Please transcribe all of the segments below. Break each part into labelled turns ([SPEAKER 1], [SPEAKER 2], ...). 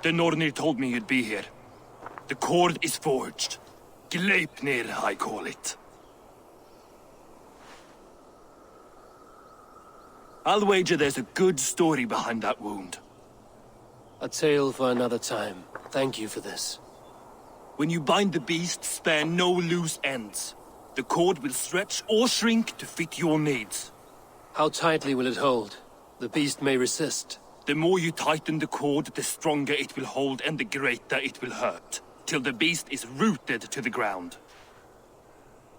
[SPEAKER 1] The Nornir told me you'd be here. The cord is forged. Gleipnir, I call it. I'll wager there's a good story behind that wound.
[SPEAKER 2] A tale for another time. Thank you for this.
[SPEAKER 1] When you bind the beast, spare no loose ends. The cord will stretch or shrink to fit your needs.
[SPEAKER 2] How tightly will it hold? The beast may resist.
[SPEAKER 1] The more you tighten the cord, the stronger it will hold and the greater it will hurt, till the beast is rooted to the ground.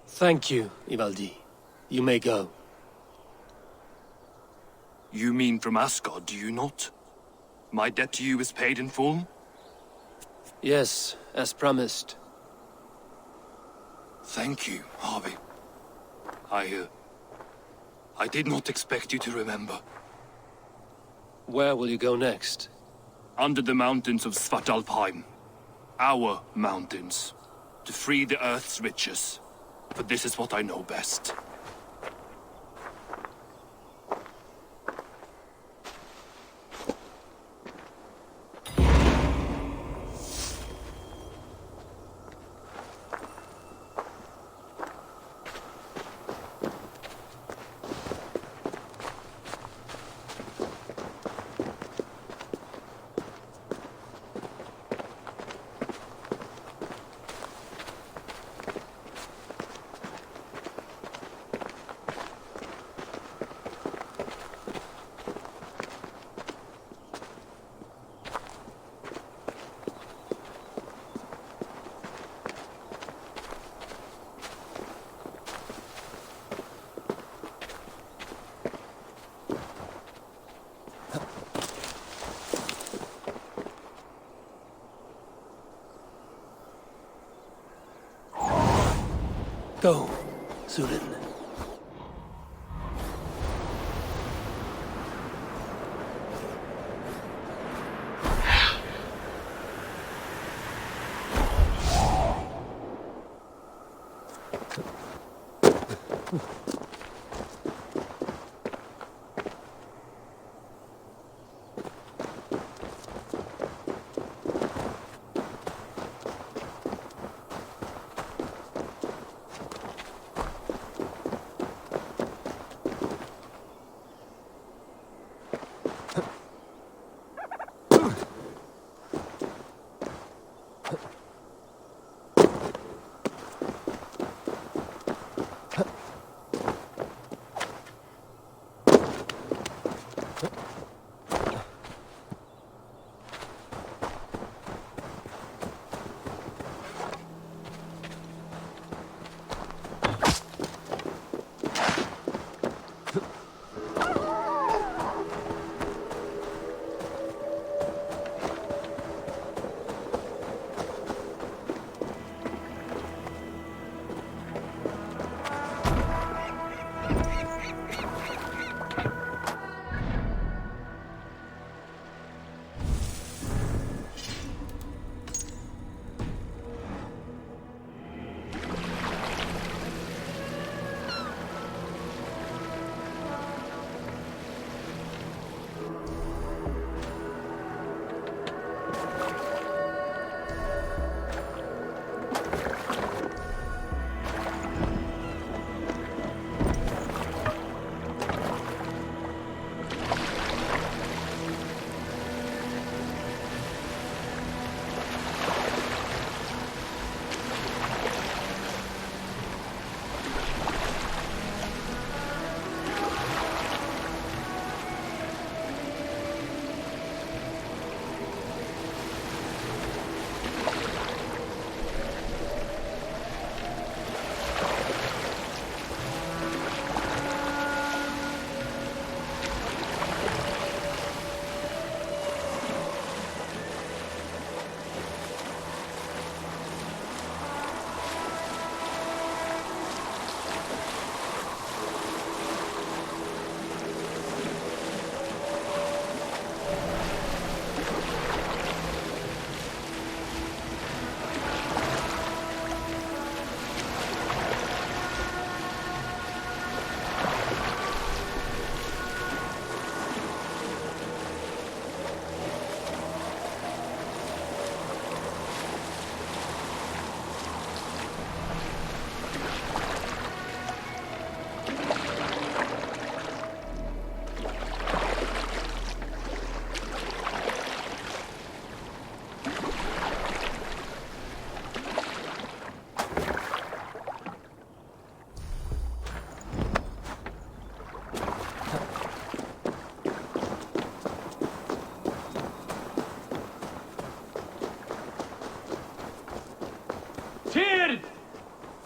[SPEAKER 2] Thank you, Ivaldi. You may go.
[SPEAKER 1] You mean from Asgard, do you not? My debt to you is paid in full?
[SPEAKER 2] Yes, as promised.
[SPEAKER 1] Thank you, Harvey. I did not expect you to remember.
[SPEAKER 2] Where will you go next?
[SPEAKER 1] Under the mountains of Svartalfheim. Our mountains. To free the Earth's riches. For this is what I know best.
[SPEAKER 2] Go, Zulin.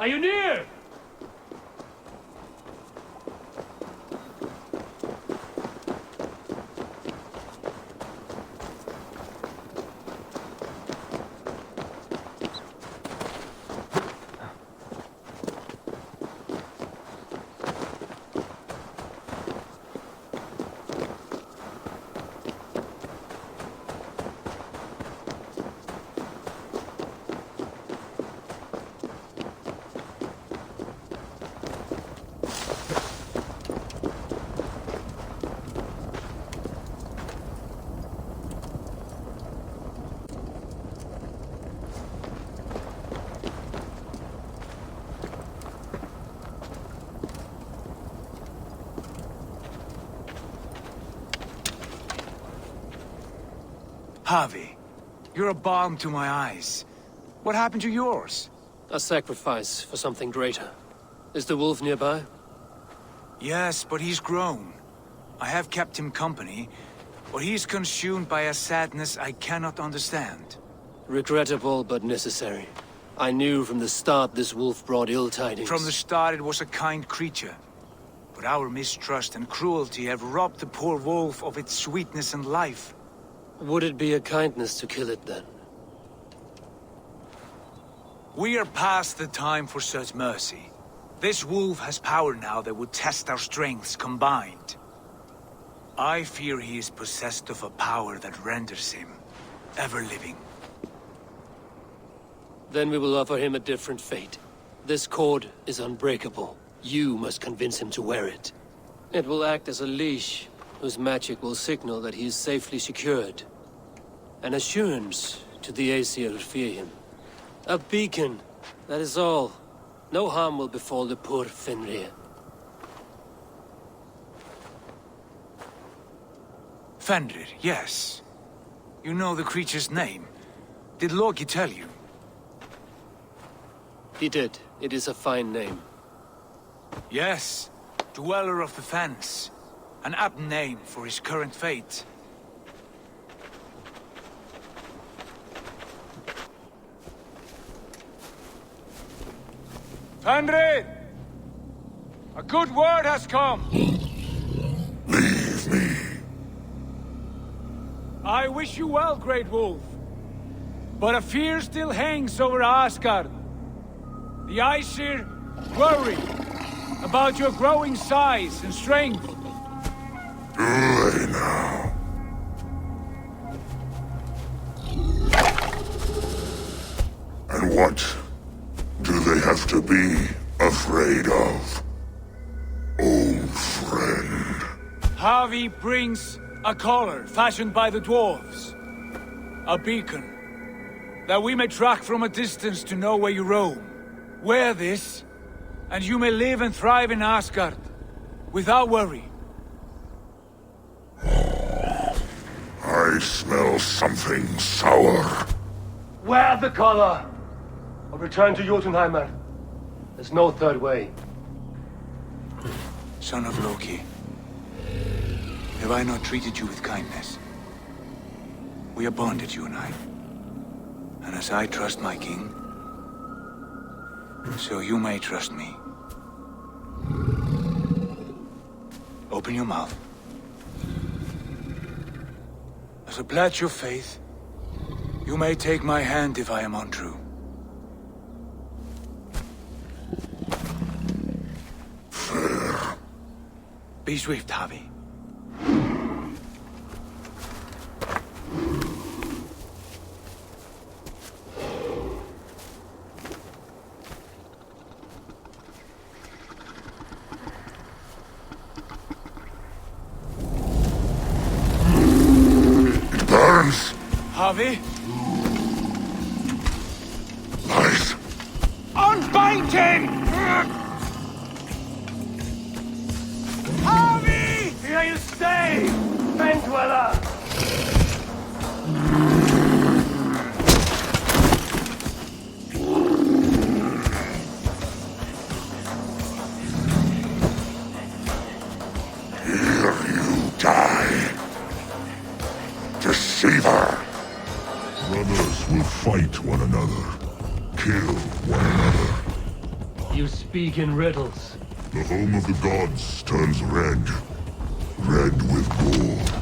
[SPEAKER 2] Are you near?
[SPEAKER 3] Harvey, you're a balm to my eyes. What happened to yours?
[SPEAKER 2] A sacrifice for something greater. Is the wolf nearby?
[SPEAKER 3] Yes, but he's grown. I have kept him company, but he's consumed by a sadness I cannot understand.
[SPEAKER 2] Regrettable, but necessary. I knew from the start this wolf brought ill tidings.
[SPEAKER 3] From the start it was a kind creature. But our mistrust and cruelty have robbed the poor wolf of its sweetness and life.
[SPEAKER 2] Would it be a kindness to kill it, then?
[SPEAKER 3] We are past the time for such mercy. This wolf has power now that would test our strengths combined. I fear he is possessed of a power that renders him ever-living.
[SPEAKER 2] Then we will offer him a different fate. This cord is unbreakable. You must convince him to wear it. It will act as a leash, whose magic will signal that he is safely secured. An assurance to the Aesir who fear him. A beacon, that is all. No harm will befall the poor Fenrir.
[SPEAKER 3] Fenrir, yes. You know the creature's name. Did Loki tell you?
[SPEAKER 2] He did. It is a fine name.
[SPEAKER 3] Yes. Dweller of the Fens. An apt name for his current fate. Fenrir! A good word has come!
[SPEAKER 4] Leave me.
[SPEAKER 3] I wish you well, Great Wolf. But a fear still hangs over Asgard. The Aesir worry about your growing size and strength.
[SPEAKER 4] Do they now? And what do they have to be afraid of? Old friend.
[SPEAKER 3] Harvey brings a collar fashioned by the dwarves. A beacon. That we may track from a distance to know where you roam. Wear this, and you may live and thrive in Asgard. Without worry.
[SPEAKER 4] I smell something sour.
[SPEAKER 2] Wear the collar! Or return to Jotunheimer. There's no third way.
[SPEAKER 3] Son of Loki. Have I not treated you with kindness? We are bonded, you and I. And as I trust my king, so you may trust me. Open your mouth. As a pledge of faith, you may take my hand if I am untrue.
[SPEAKER 4] Fair.
[SPEAKER 3] Be swift, Harvey.
[SPEAKER 4] It burns.
[SPEAKER 3] Harvey?
[SPEAKER 4] Light.
[SPEAKER 3] Unbind him! Harvey!
[SPEAKER 2] Here you stay, Fen Dweller!
[SPEAKER 4] Here you die. Deceiver. Brothers will fight one another. Kill one another.
[SPEAKER 2] You speak in riddles.
[SPEAKER 4] The home of the gods turns red. Red with gore.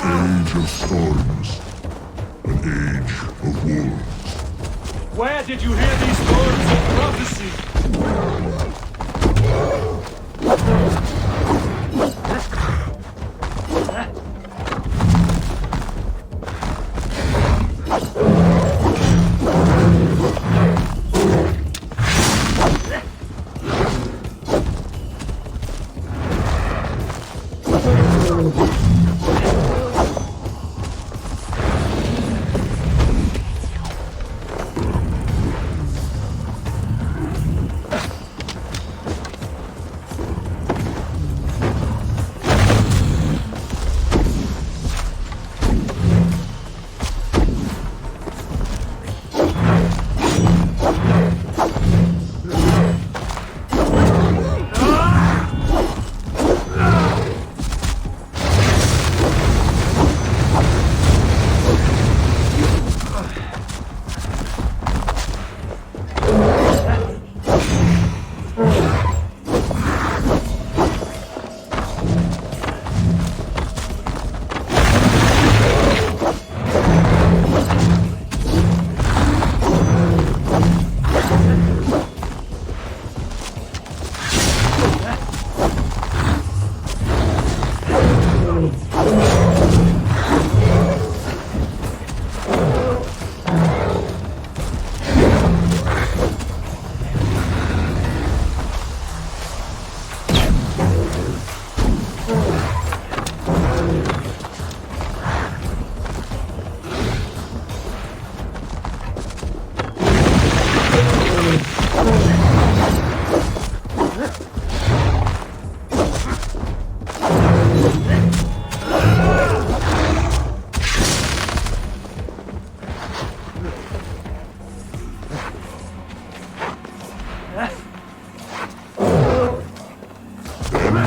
[SPEAKER 4] age of storms. An age of wolves.
[SPEAKER 3] Where did you hear these words of prophecy?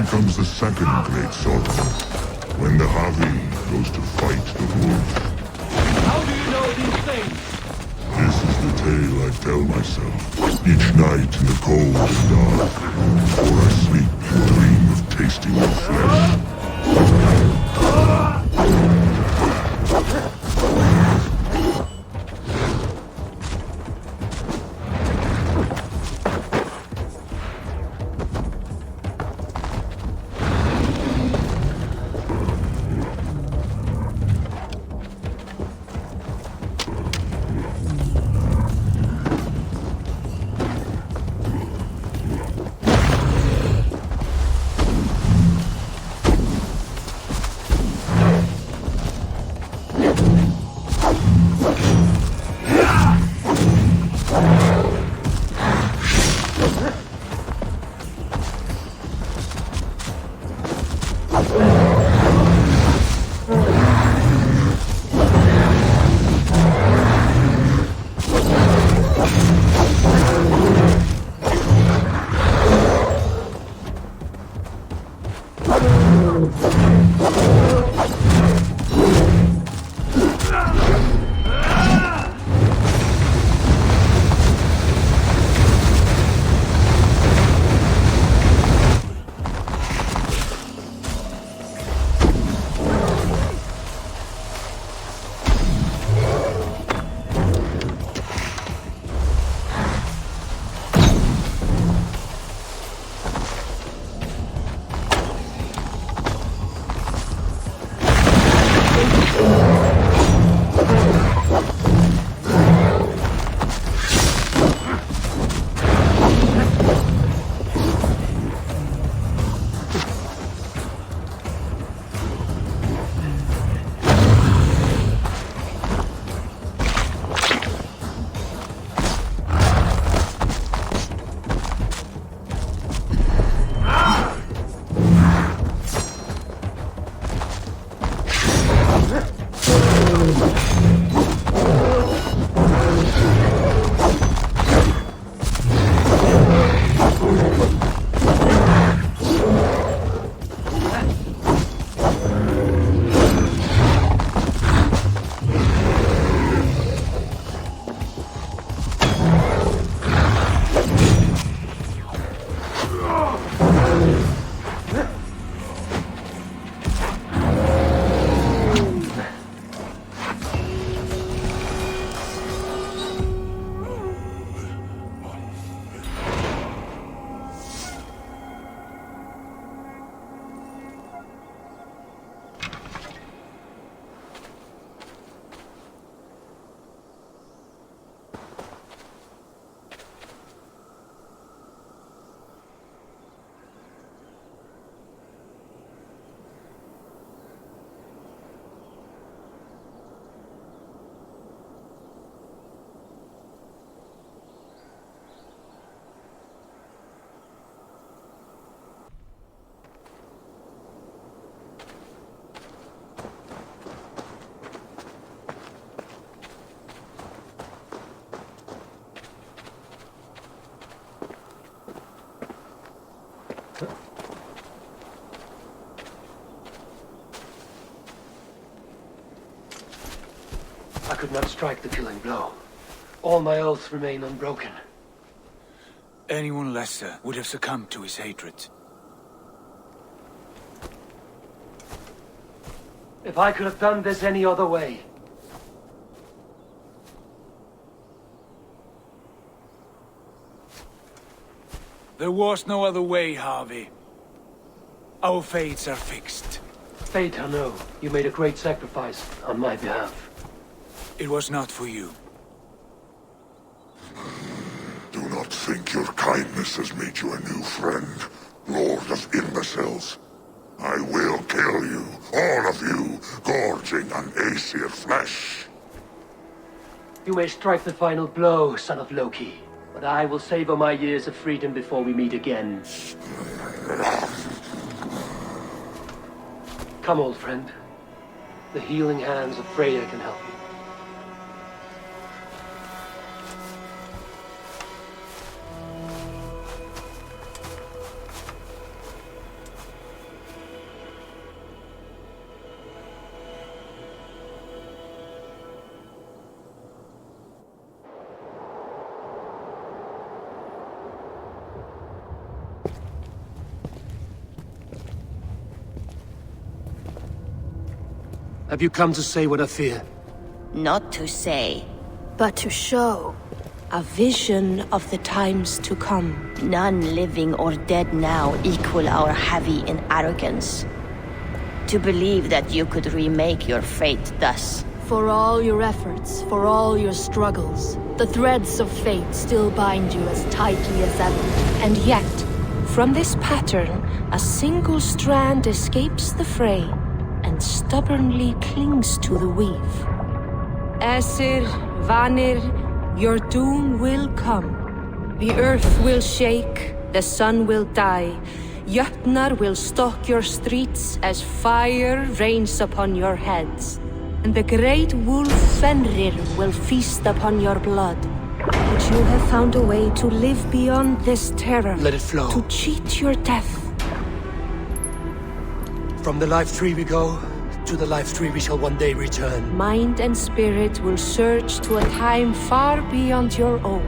[SPEAKER 4] comes the second great sorrow, when the Havi goes to fight the wolf.
[SPEAKER 2] How do you know these things?
[SPEAKER 4] This is the tale I tell myself, each night in the cold and dark, before I sleep and dream of tasting your flesh.
[SPEAKER 2] I could not strike the killing blow. All my oaths remain unbroken.
[SPEAKER 3] Anyone lesser would have succumbed to his hatred.
[SPEAKER 2] If I could have done this any other way.
[SPEAKER 3] There was no other way, Harvey. Our fates are fixed.
[SPEAKER 2] Fate, I know. You made a great sacrifice on my behalf.
[SPEAKER 3] It was not for you.
[SPEAKER 4] Do not think your kindness has made you a new friend, Lord of Imbeciles. I will kill you, all of you, gorging on Aesir flesh.
[SPEAKER 2] You may strike the final blow, son of Loki, but I will savor my years of freedom before we meet again. Come, old friend. The healing hands of Freya can help you. Have you come to say what I fear?
[SPEAKER 5] Not to say.
[SPEAKER 6] But to show a vision of the times to come.
[SPEAKER 5] None living or dead now equal our heavy in arrogance. To believe that you could remake your fate thus.
[SPEAKER 6] For all your efforts, for all your struggles, the threads of fate still bind you as tightly as ever. And yet, from this pattern, a single strand escapes the fray and stubbornly clings to the weave. Æsir, Vanir, your doom will come. The earth will shake, the sun will die. Jötnar will stalk your streets as fire rains upon your heads. And the great wolf Fenrir will feast upon your blood. But you have found a way to live beyond this terror.
[SPEAKER 2] Let it flow.
[SPEAKER 6] To cheat your death.
[SPEAKER 2] From the life tree we go, to the life tree we shall one day return.
[SPEAKER 6] Mind and spirit will surge to a time far beyond your own.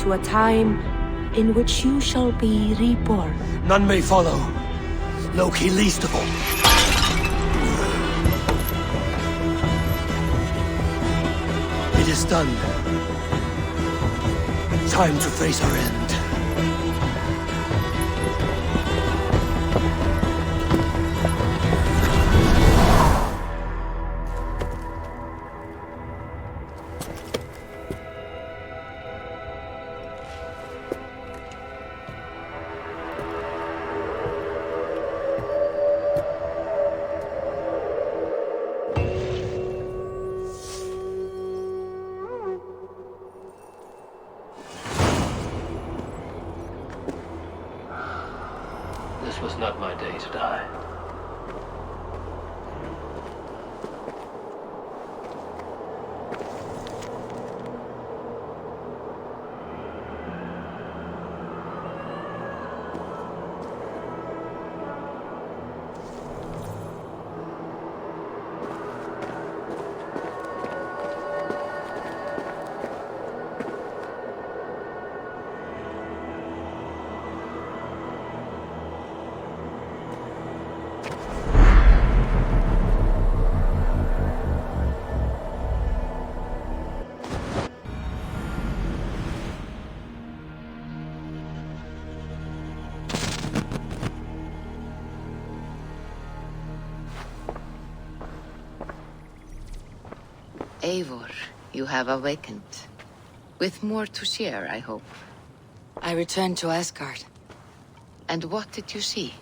[SPEAKER 6] To a time in which you shall be reborn.
[SPEAKER 2] None may follow. Loki least of all. It is done. Time to face our end. This was not my day to die.
[SPEAKER 5] Eivor, you have awakened. With more to share, I hope.
[SPEAKER 7] I returned to Asgard.
[SPEAKER 5] And what did you see?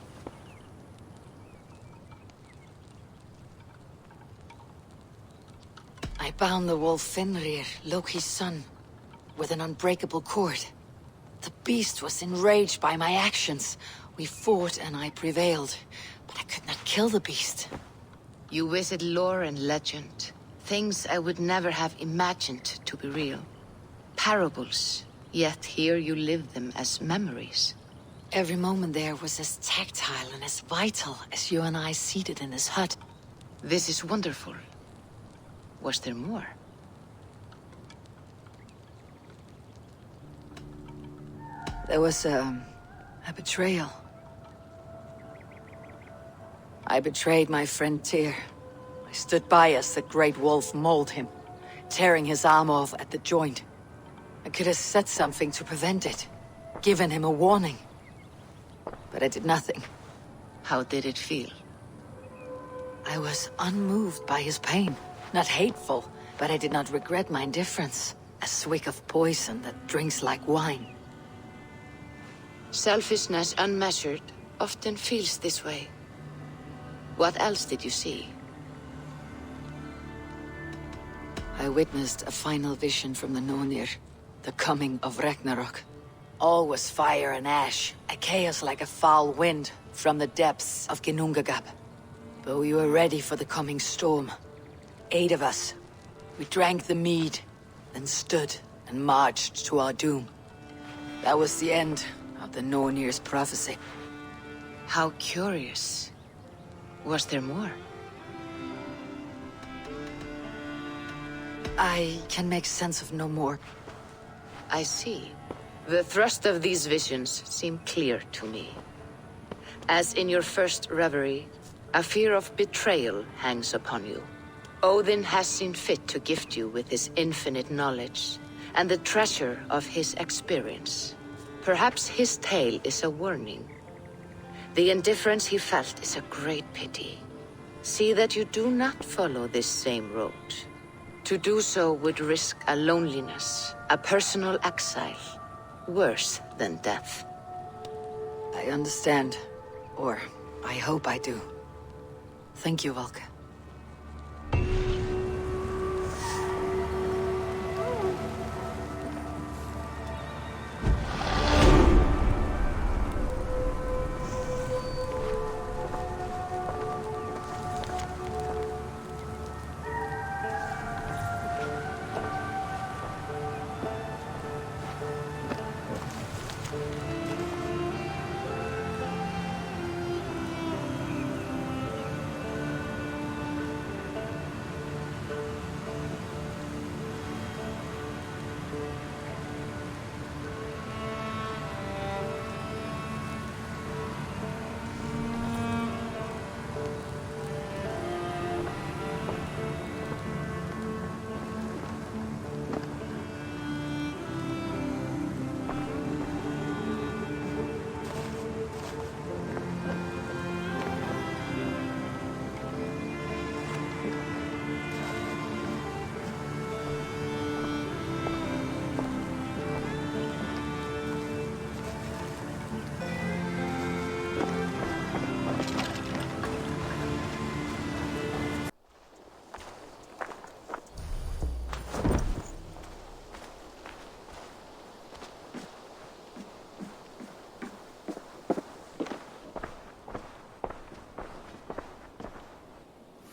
[SPEAKER 7] I bound the wolf Fenrir, Loki's son, with an unbreakable cord. The beast was enraged by my actions. We fought and I prevailed, but I could not kill the beast.
[SPEAKER 5] You visit lore and legend. Things I would never have imagined to be real. Parables, yet here you live them as memories.
[SPEAKER 7] Every moment there was as tactile and as vital as you and I seated in this hut.
[SPEAKER 5] This is wonderful. Was there more?
[SPEAKER 7] There was a betrayal. I betrayed my friend Tyr. I stood by as the great wolf mauled him, tearing his arm off at the joint. I could have said something to prevent it, given him a warning. But I did nothing.
[SPEAKER 5] How did it feel?
[SPEAKER 7] I was unmoved by his pain. Not hateful, but I did not regret my indifference. A swig of poison that drinks like wine.
[SPEAKER 5] Selfishness unmeasured often feels this way. What else did you see?
[SPEAKER 7] I witnessed a final vision from the Nornir, the coming of Ragnarok. All was fire and ash, a chaos like a foul wind from the depths of Ginnungagap. But we were ready for the coming storm. 8 of us. We drank the mead, then stood and marched to our doom. That was the end of the Nornir's prophecy.
[SPEAKER 5] How curious. Was there more?
[SPEAKER 7] I can make sense of no more.
[SPEAKER 5] I see. The thrust of these visions seem clear to me. As in your first reverie, A fear of betrayal hangs upon you. Odin has seen fit to gift you with his infinite knowledge, and the treasure of his experience. Perhaps his tale is a warning. The indifference he felt is a great pity. See that you do not follow this same road. To do so would risk a loneliness, a personal exile, worse than death.
[SPEAKER 7] I understand. Or, I hope I do. Thank you, Valka.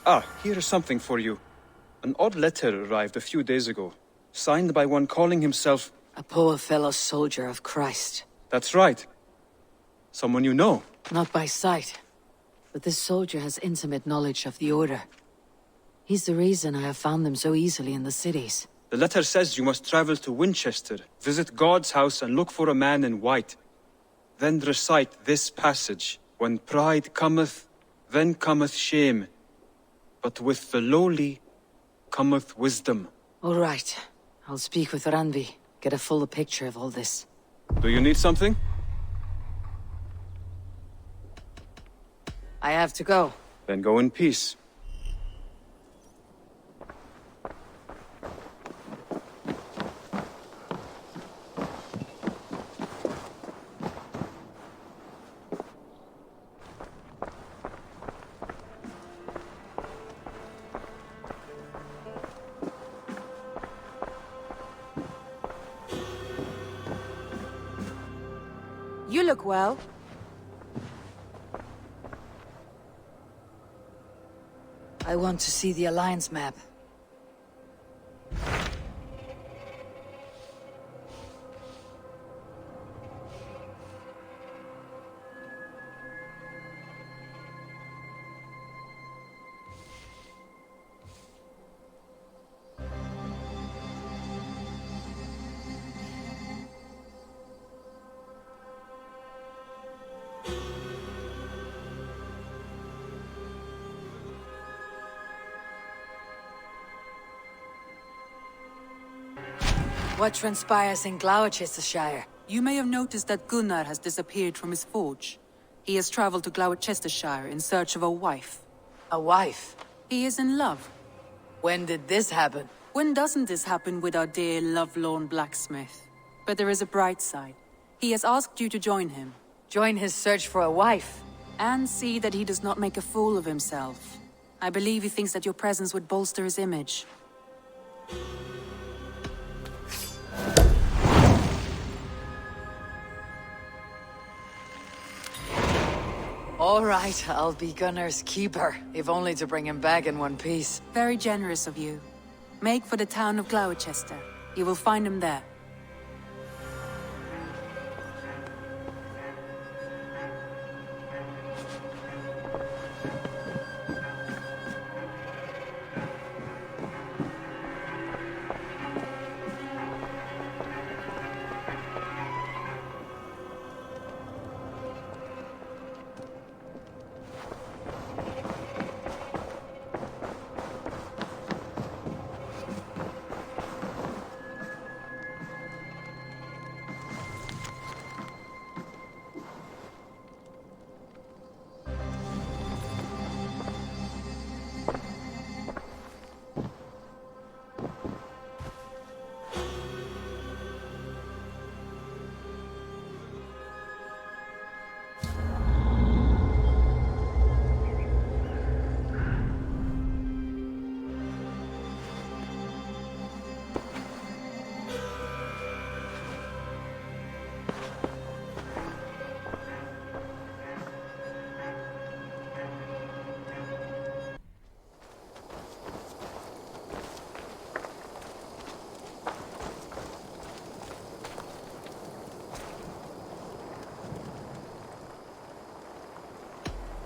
[SPEAKER 8] Ah, here is something for you. An odd letter arrived a few days ago, signed by one calling himself...
[SPEAKER 7] A poor fellow soldier of Christ.
[SPEAKER 8] That's right. Someone you know.
[SPEAKER 7] Not by sight, but this soldier has intimate knowledge of the Order. He's the reason I have found them so easily in the cities.
[SPEAKER 8] The letter says you must travel to Winchester, visit God's house and look for a man in white. Then recite this passage. When pride cometh, then cometh shame. But with the lowly cometh wisdom.
[SPEAKER 7] All right. I'll speak with Randvi, get a fuller picture of all this.
[SPEAKER 8] Do you need something?
[SPEAKER 7] I have to go.
[SPEAKER 8] Then go in peace.
[SPEAKER 9] You look well.
[SPEAKER 7] I want to see the Alliance map. What transpires in Gloucestershire?
[SPEAKER 9] You may have noticed that Gunnar has disappeared from his forge. He has traveled to Gloucestershire in search of a wife.
[SPEAKER 7] A wife?
[SPEAKER 9] He is in love.
[SPEAKER 7] When did this happen?
[SPEAKER 9] When doesn't this happen with our dear lovelorn blacksmith? But there is a bright side. He has asked you to join him.
[SPEAKER 7] Join his search for a wife?
[SPEAKER 9] And see that he does not make a fool of himself. I believe he thinks that your presence would bolster his image.
[SPEAKER 7] All right, I'll be Gunnar's keeper, if only to bring him back in one piece.
[SPEAKER 9] Very generous of you. Make for the town of Gloucester. You will find him there.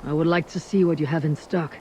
[SPEAKER 10] I would like to see what you have in stock.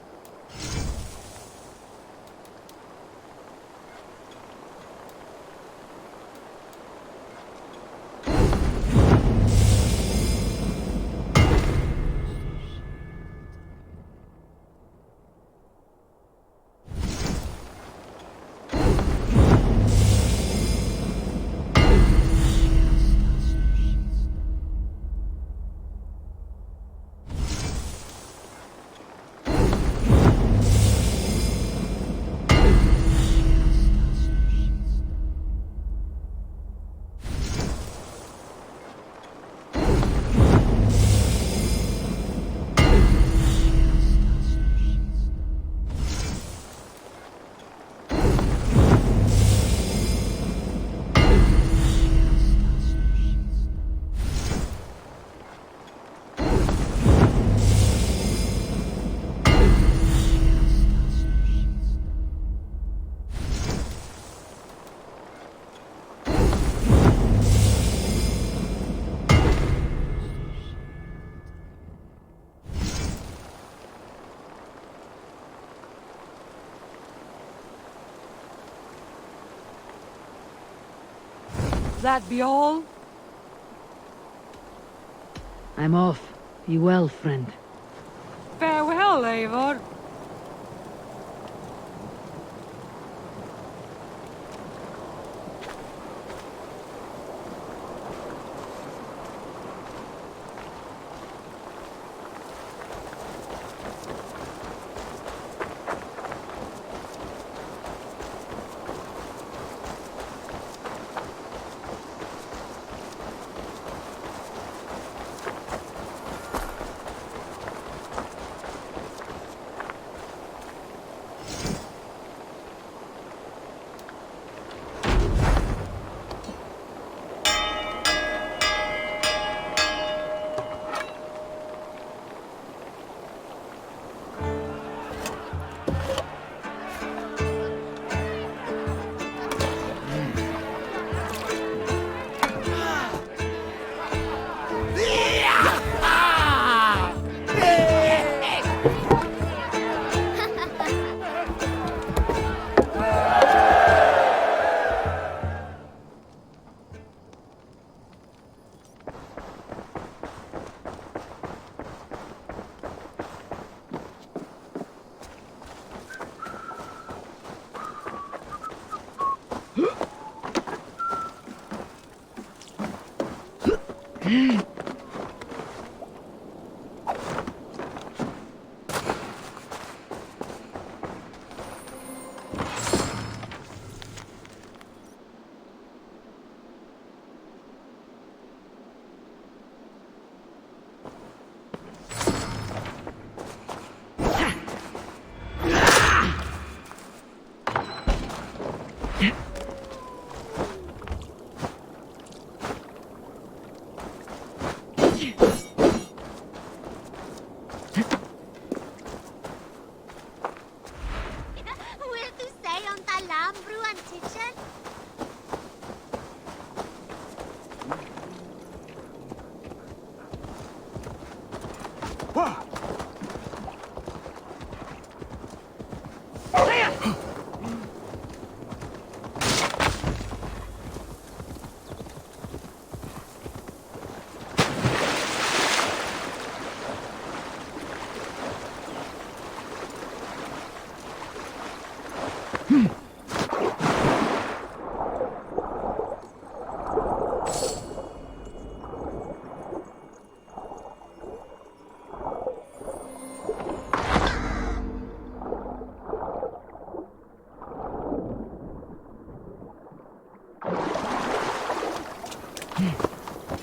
[SPEAKER 9] That be all?
[SPEAKER 10] I'm off. Be well, friend.
[SPEAKER 9] Farewell, Eivor.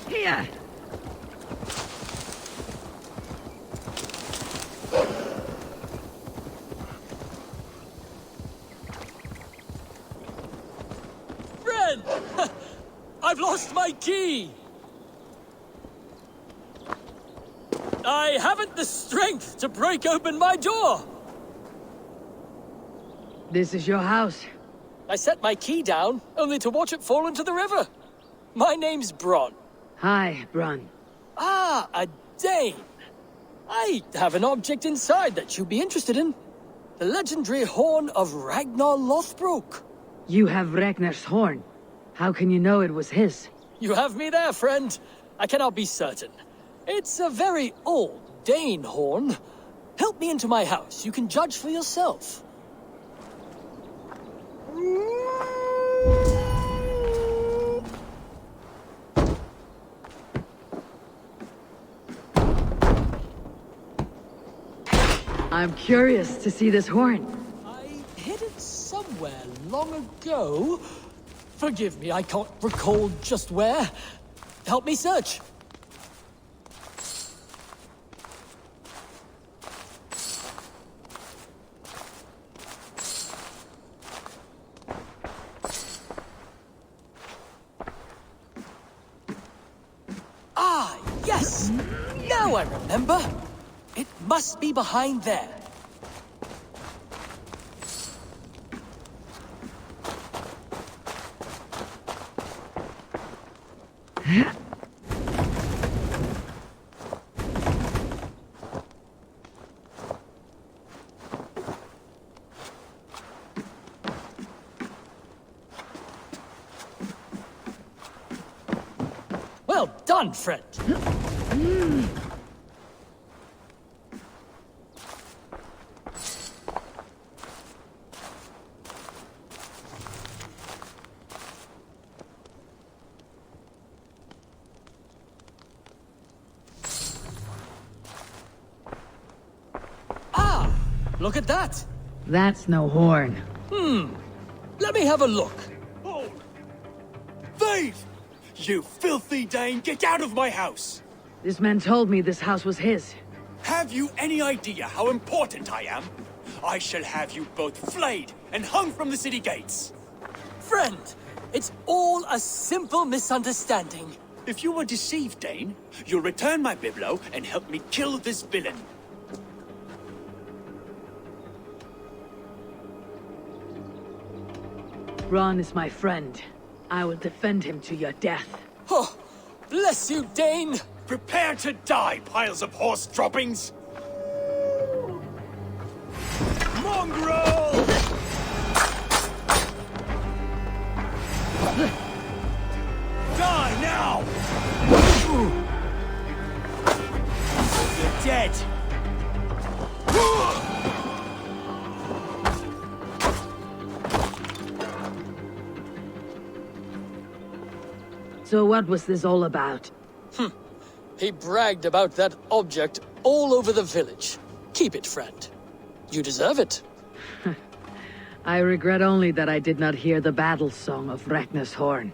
[SPEAKER 10] Here!
[SPEAKER 2] Friend! I've lost my key! I haven't the strength to break open my door!
[SPEAKER 10] This is your house.
[SPEAKER 2] I set my key down, only to watch it fall into the river. My name's Bron.
[SPEAKER 10] Hi, Bron.
[SPEAKER 2] Ah, a Dane.
[SPEAKER 11] I have an object inside that you'd be interested in. The legendary horn of Ragnar Lothbrok.
[SPEAKER 10] You have Ragnar's horn. How can you know it was his?
[SPEAKER 11] You have me there, friend. I cannot be certain. It's a very old Dane horn. Help me into my house. You can judge for yourself.
[SPEAKER 10] I'm curious to see this horn.
[SPEAKER 11] I hid it somewhere long ago. Forgive me, I can't recall just where. Help me search. Ah, yes! Now I remember. It must be behind there. Well done, friend. Look at that!
[SPEAKER 10] That's no horn.
[SPEAKER 11] Let me have a look.
[SPEAKER 12] Hold! Thieves! You filthy Dane, get out of my house!
[SPEAKER 10] This man told me this house was his.
[SPEAKER 12] Have you any idea how important I am? I shall have you both flayed and hung from the city gates.
[SPEAKER 11] Friend, it's all a simple misunderstanding.
[SPEAKER 12] If you were deceived, Dane, you'll return my biblo and help me kill this villain.
[SPEAKER 10] Ron is my friend. I will defend him to your death.
[SPEAKER 11] Oh, bless you, Dane!
[SPEAKER 12] Prepare to die, piles of horse droppings! Mongrel! Die now! You're dead!
[SPEAKER 10] So what was this all about?
[SPEAKER 11] He bragged about that object all over the village. Keep it, friend. You deserve it.
[SPEAKER 10] I regret only that I did not hear the battle song of Ragnar's horn.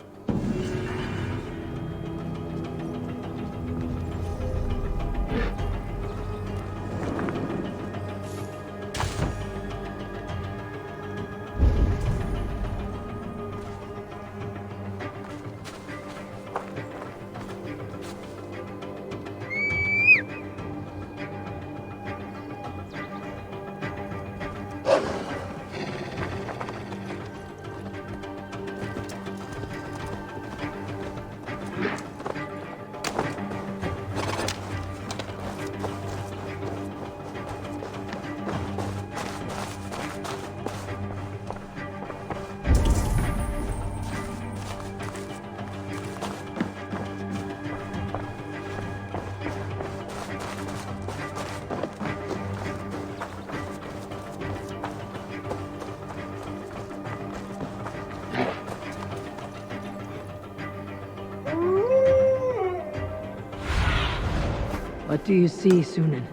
[SPEAKER 10] What do you see, Sunan?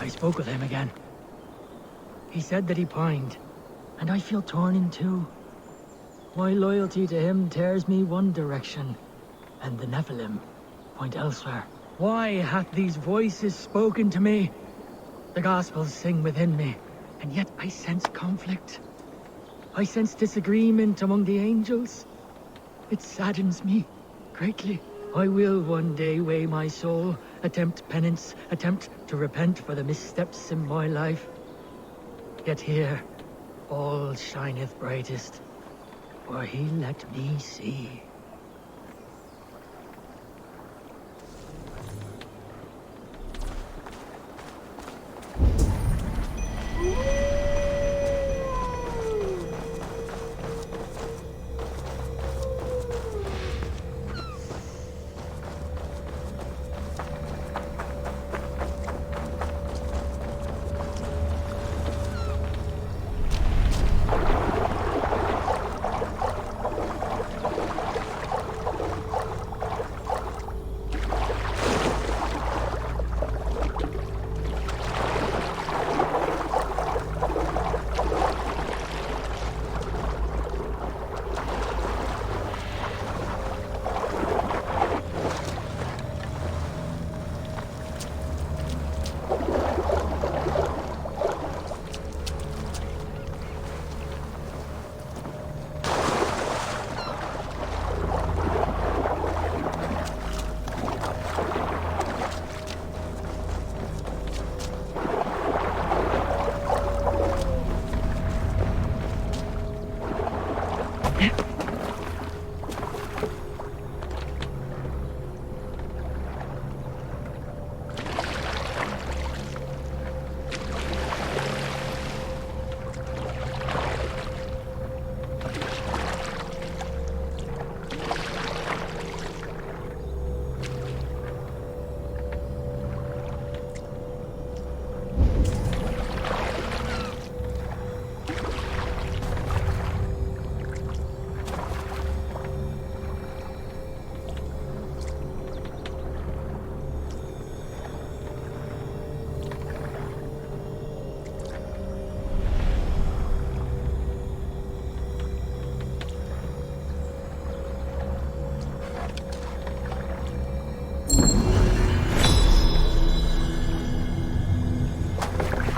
[SPEAKER 13] I spoke with him again. He said that he pined, and I feel torn in two. My loyalty to him tears me one direction, and the Nephilim point elsewhere. Why hath these voices spoken to me? The Gospels sing within me, and yet I sense conflict. I sense disagreement among the angels. It saddens me greatly. I will one day weigh my soul, attempt penance, attempt to repent for the missteps in my life. Yet here, all shineth brightest, for he let me see.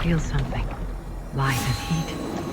[SPEAKER 10] Feel something. Light and heat.